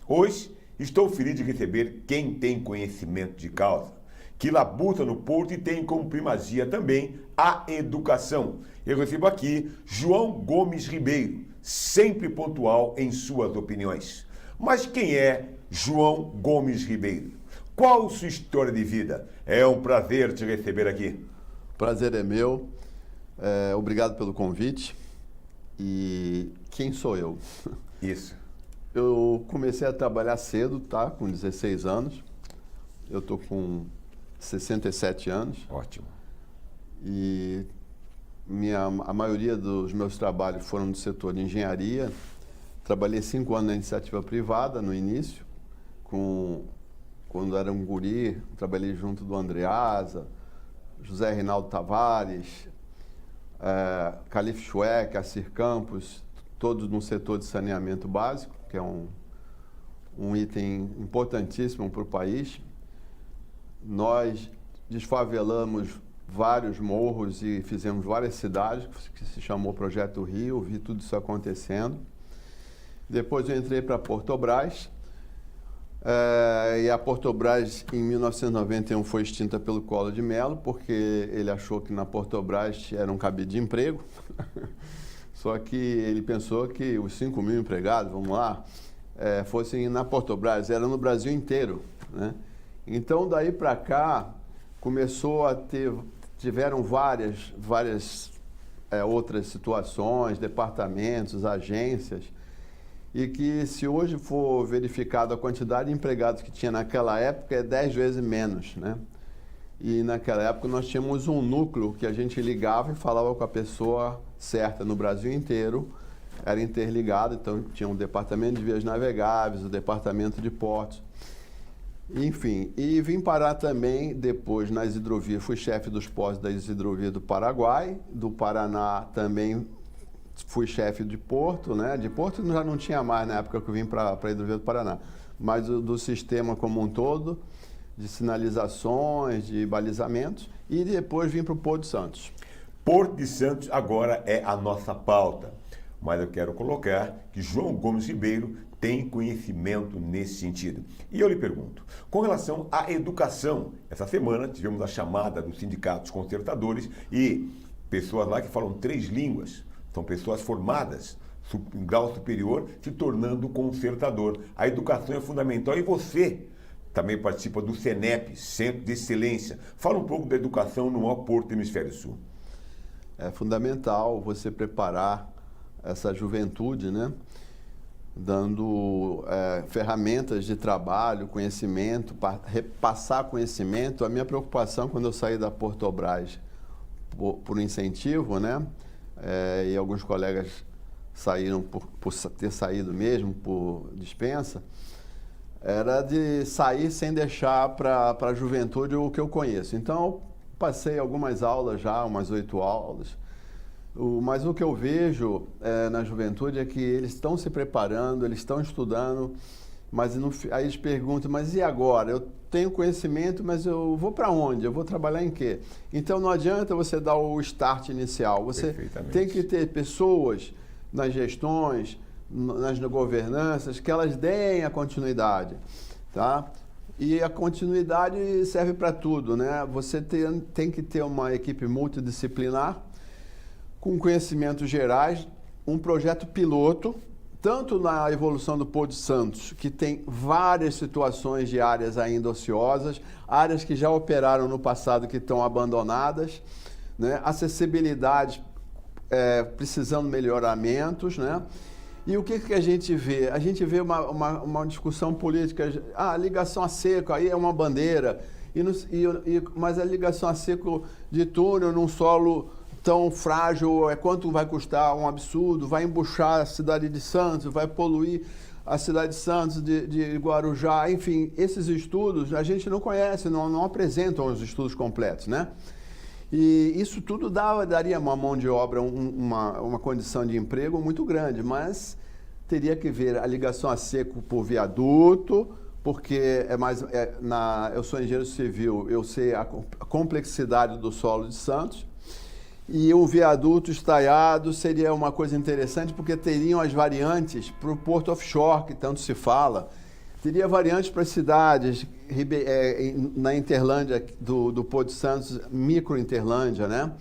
Hoje estou feliz de receber quem tem conhecimento de causa, que labuta no porto e tem como primazia também a educação. Eu recebo aqui João Gomes Ribeiro, sempre pontual em suas opiniões. Mas quem é João Gomes Ribeiro? Qual sua história de vida? É um prazer te receber aqui. Prazer é meu. Obrigado pelo convite. E quem sou eu? Isso. Eu comecei a trabalhar cedo, tá? Com 16 anos. Eu tô com 67 anos. Ótimo. E a maioria dos meus trabalhos foram no setor de engenharia. Trabalhei 5 anos na iniciativa privada no início, quando era um guri, trabalhei junto do Andreasa, José Reinaldo Tavares, Calif Schweck, Assir Campos, todos no setor de saneamento básico, que é um item importantíssimo para o país. Nós desfavelamos vários morros e fizemos várias cidades, que se chamou Projeto Rio, vi tudo isso acontecendo. Depois eu entrei para a Portobras, e a Portobras em 1991 foi extinta pelo Collor de Mello, porque ele achou que na Portobras era um cabide de emprego, só que ele pensou que os 5 mil empregados, vamos lá, fossem na Portobras, era no Brasil inteiro, né? Então daí para cá começou a tiveram várias outras situações, departamentos, agências, e que se hoje for verificado a quantidade de empregados que tinha naquela época é 10 vezes menos, né? E naquela época nós tínhamos um núcleo que a gente ligava e falava com a pessoa certa no Brasil inteiro, era interligado, então tinha um departamento de vias navegáveis, o departamento de portos, enfim. E vim parar também depois nas hidrovias, fui chefe dos postos das hidrovias do Paraguai, do Paraná também. Fui chefe de porto, né? De porto já não tinha mais na época que eu vim para a hidrovia do Paraná, mas do sistema como um todo, de sinalizações, de balizamentos, e depois vim para o Porto de Santos. Porto de Santos agora é a nossa pauta, mas eu quero colocar que João Gomes Ribeiro tem conhecimento nesse sentido. E eu lhe pergunto, com relação à educação, essa semana tivemos a chamada dos sindicatos concertadores e pessoas lá que falam 3 línguas. São pessoas formadas em grau superior se tornando concertador. A educação é fundamental e você também participa do CENEP, Centro de Excelência. Fala um pouco da educação no maior porto do Hemisfério Sul. É fundamental você preparar essa juventude, né? Dando ferramentas de trabalho, conhecimento, repassar conhecimento. A minha preocupação quando eu saí da Portobras por incentivo, né? E alguns colegas saíram por ter saído mesmo, por dispensa, era de sair sem deixar para a juventude o que eu conheço. Então, eu passei algumas aulas já, umas 8 aulas, mas o que eu vejo na juventude é que eles estão se preparando, eles estão estudando, mas aí eles perguntam, mas e agora? Eu tenho conhecimento, mas eu vou para onde? Eu vou trabalhar em quê? Então não adianta você dar o start inicial. Você tem que ter pessoas nas gestões, nas governanças, que elas deem a continuidade, tá? E a continuidade serve para tudo, né? Você tem que ter uma equipe multidisciplinar, com conhecimentos gerais, um projeto piloto, tanto na evolução do Porto de Santos, que tem várias situações de áreas ainda ociosas, áreas que já operaram no passado que estão abandonadas, né? Acessibilidade precisando de melhoramentos, né? E o que a gente vê? A gente vê uma discussão política, ligação a seco, aí é uma bandeira, mas a ligação a seco de túnel num solo tão frágil, quanto vai custar? Um absurdo, vai embuchar a cidade de Santos, vai poluir a cidade de Santos, de Guarujá, enfim, esses estudos a gente não conhece, não apresentam os estudos completos, né? E isso tudo daria uma mão de obra, uma condição de emprego muito grande, mas teria que ver a ligação a seco por viaduto, porque eu sou engenheiro civil, eu sei a complexidade do solo de Santos, e o viaduto estaiado seria uma coisa interessante, porque teriam as variantes para o Porto Offshore, que tanto se fala, Teria variantes para as cidades, na Interlândia do Porto de Santos, micro-Interlândia, né?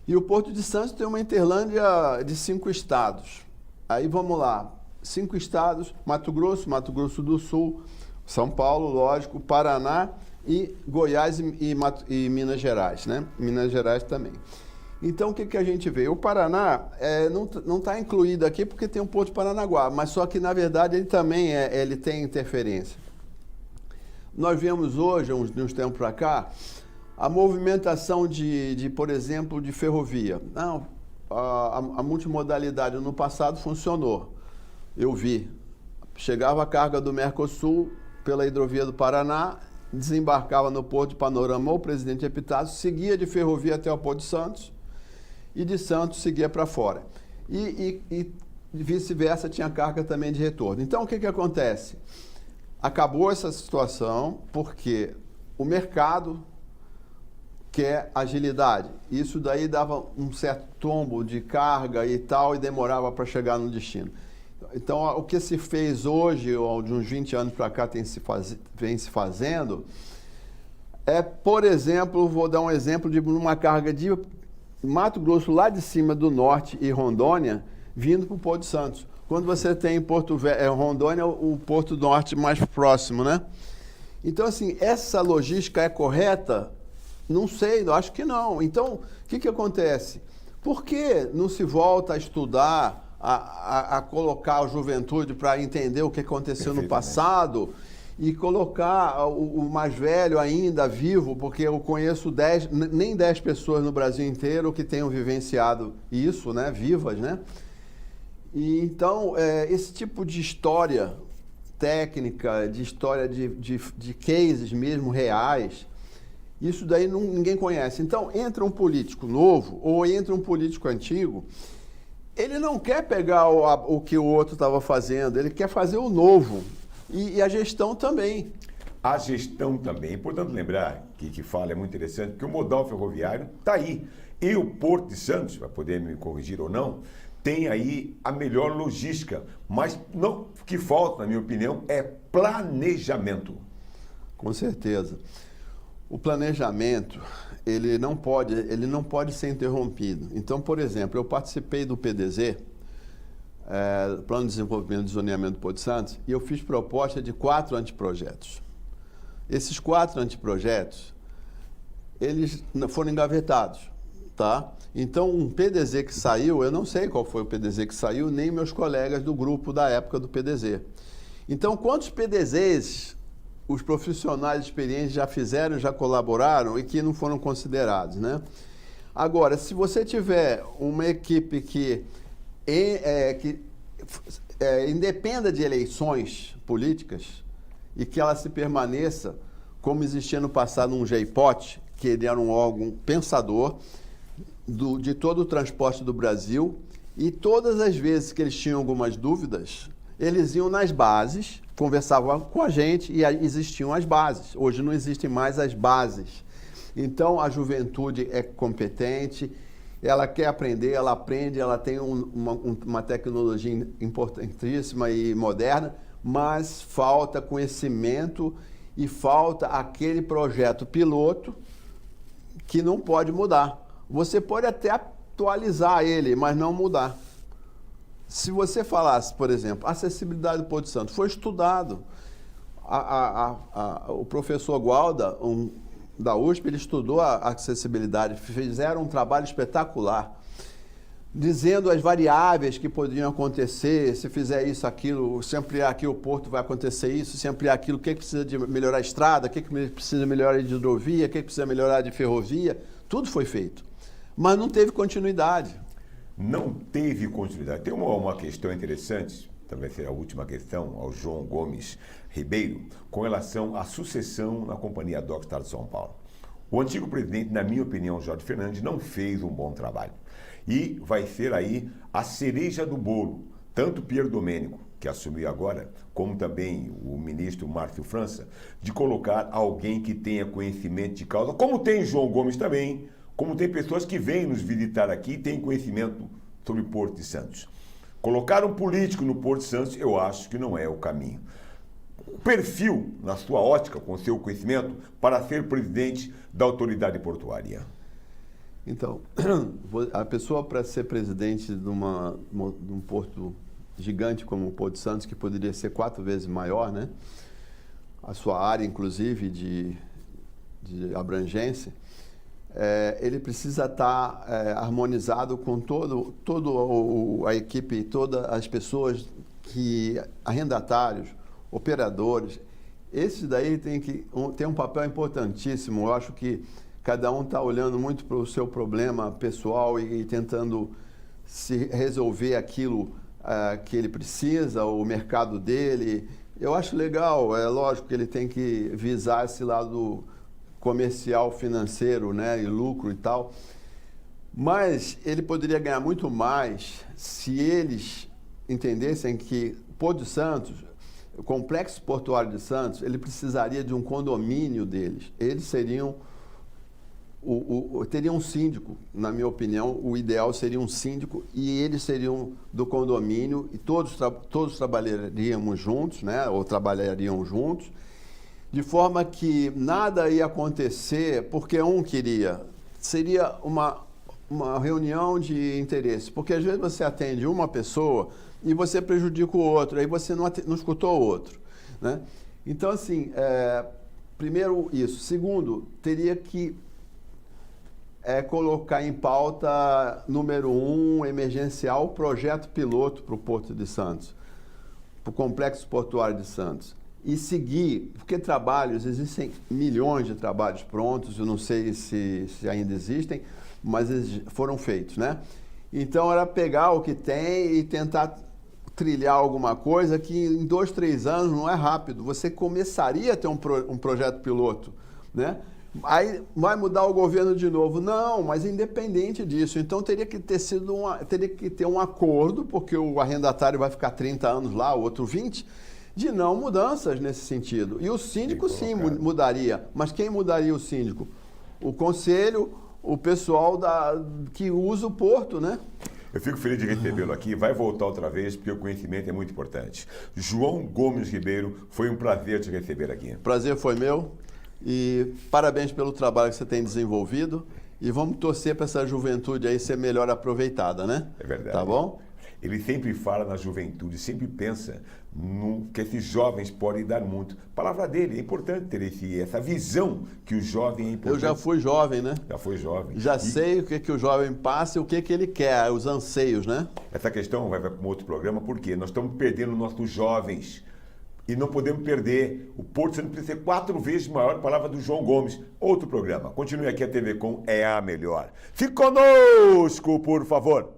E o Porto de Santos tem uma Interlândia de 5 estados. Aí vamos lá, 5 estados, Mato Grosso do Sul, São Paulo, lógico, Paraná e Goiás e Minas Gerais, né? Minas Gerais também. Então, o que a gente vê? O Paraná não está incluído aqui porque tem o Porto de Paranaguá, mas só que, na verdade, ele também ele tem interferência. Nós vemos hoje, uns tempos para cá, a movimentação por exemplo, de ferrovia. Não, a multimodalidade no passado funcionou. Eu vi. Chegava a carga do Mercosul pela hidrovia do Paraná, desembarcava no Porto de Panorama ou Presidente Epitácio, seguia de ferrovia até o Porto de Santos, e de Santos seguia para fora. E vice-versa, tinha carga também de retorno. Então, o que acontece? Acabou essa situação porque o mercado quer agilidade. Isso daí dava um certo tombo de carga e tal, e demorava para chegar no destino. Então, o que se fez hoje, ou de uns 20 anos para cá vem se fazendo, por exemplo, vou dar um exemplo de uma carga de Mato Grosso, lá de cima do norte e Rondônia, vindo para o Porto de Santos. Quando você tem em Rondônia, o Porto Norte mais próximo, né? Então, assim, essa logística é correta? Não sei, eu acho que não. Então, o que acontece? Por que não se volta a estudar, a colocar a juventude para entender o que aconteceu no passado e colocar o mais velho ainda vivo, porque eu conheço nem 10 pessoas no Brasil inteiro que tenham vivenciado isso, né, vivas, né? E então, esse tipo de história técnica, de história de cases mesmo reais, isso daí ninguém conhece. Então, entra um político novo ou entra um político antigo, ele não quer pegar o que o outro estava fazendo, ele quer fazer o novo. E a gestão também. A gestão também. Importante lembrar que fala é muito interessante, porque o modal ferroviário está aí. E o Porto de Santos, vai poder me corrigir ou não, tem aí a melhor logística. Mas não, o que falta, na minha opinião, é planejamento. Com certeza. O planejamento, ele não pode ser interrompido. Então, por exemplo, eu participei do PDZ, Plano de Desenvolvimento de Zoneamento do Porto de Santos, e eu fiz proposta de 4 anteprojetos. Esses 4 anteprojetos, eles foram engavetados, tá? Então, um PDZ que saiu, eu não sei qual foi o PDZ que saiu, nem meus colegas do grupo da época do PDZ. Então, quantos PDZs os profissionais experientes já fizeram, já colaboraram e que não foram considerados, né? Agora, se você tiver uma equipe que independa de eleições políticas e que ela se permaneça, como existia no passado um GEIPOT, que ele era um órgão pensador de todo o transporte do Brasil, e todas as vezes que eles tinham algumas dúvidas, eles iam nas bases, conversavam com a gente e existiam as bases. Hoje não existem mais as bases. Então, a juventude é competente, ela quer aprender, ela aprende, ela tem uma tecnologia importantíssima e moderna, mas falta conhecimento e falta aquele projeto piloto que não pode mudar. Você pode até atualizar ele, mas não mudar. Se você falasse, por exemplo, acessibilidade do Porto de Santos, foi estudado. O professor Gualda, da USP, ele estudou a acessibilidade, fizeram um trabalho espetacular, dizendo as variáveis que poderiam acontecer, se fizer isso, aquilo, se ampliar aqui o porto vai acontecer isso, se ampliar aquilo, o que precisa de melhorar a estrada, o que precisa melhorar de hidrovia, o que precisa melhorar de ferrovia, tudo foi feito. Mas não teve continuidade. Não teve continuidade. Tem uma questão interessante, talvez seja a última questão, ao João Gomes Ribeiro, com relação à sucessão na Companhia DOC Estado de São Paulo. O antigo presidente, na minha opinião, Jorge Fernandes, não fez um bom trabalho. E vai ser aí a cereja do bolo, tanto Piero Domênico, que assumiu agora, como também o ministro Márcio França, de colocar alguém que tenha conhecimento de causa, como tem João Gomes também, como tem pessoas que vêm nos visitar aqui e têm conhecimento sobre Porto de Santos. Colocar um político no Porto de Santos, eu acho que não é o caminho. o perfil, na sua ótica, com o seu conhecimento, para ser presidente da autoridade portuária? Então, a pessoa para ser presidente de um porto gigante como o Porto de Santos, que poderia ser 4 vezes maior, né? A sua área, inclusive, de abrangência, ele precisa estar harmonizado com toda a equipe, todas as pessoas arrendatários, operadores. Esses daí tem um papel importantíssimo. Eu acho que cada um está olhando muito para o seu problema pessoal e tentando se resolver aquilo que ele precisa, o mercado dele. Eu acho legal, é lógico que ele tem que visar esse lado comercial, financeiro, né, e lucro e tal, mas ele poderia ganhar muito mais se eles entendessem que Porto de Santos, o Complexo Portuário de Santos, ele precisaria de um condomínio deles. Eles seriam teria um síndico, na minha opinião, o ideal seria um síndico e eles seriam do condomínio e todos trabalharíamos juntos, né, ou trabalhariam juntos, de forma que nada ia acontecer porque um queria. Seria uma reunião de interesse, porque às vezes você atende uma pessoa e você prejudica o outro, aí você não escutou o outro, né? Então, assim, primeiro isso. Segundo, teria que colocar em pauta, número 1, emergencial, o projeto piloto para o Porto de Santos, para o Complexo Portuário de Santos. E seguir, porque trabalhos, existem milhões de trabalhos prontos, eu não sei se ainda existem, mas eles foram feitos, né? Então, era pegar o que tem e tentar trilhar alguma coisa que em 2, 3 anos não é rápido. Você começaria a ter um projeto piloto, né? Aí vai mudar o governo de novo. Não, mas independente disso. Então teria que ter um acordo, porque o arrendatário vai ficar 30 anos lá, o outro 20, de não mudanças nesse sentido. E o síndico sim mudaria. Mas quem mudaria o síndico? O conselho, o pessoal que usa o porto, né? Eu fico feliz de recebê-lo aqui. Vai voltar outra vez, porque o conhecimento é muito importante. João Gomes Ribeiro, foi um prazer te receber aqui. Prazer foi meu. E parabéns pelo trabalho que você tem desenvolvido. E vamos torcer para essa juventude aí ser melhor aproveitada, né? É verdade. Tá bom? Ele sempre fala na juventude, sempre pensa que esses jovens podem dar muito. A palavra dele, é importante ter essa visão que o jovem é importante. Eu já fui jovem, né? Já foi jovem. Já sei o que o jovem passa e o que ele quer, os anseios, né? Essa questão vai para um outro programa, porque nós estamos perdendo nossos jovens. E não podemos perder. O Porto Santos precisa ser 4 vezes maior, palavra do João Gomes. Outro programa. Continue aqui, a TV Com é a melhor. Fique conosco, por favor.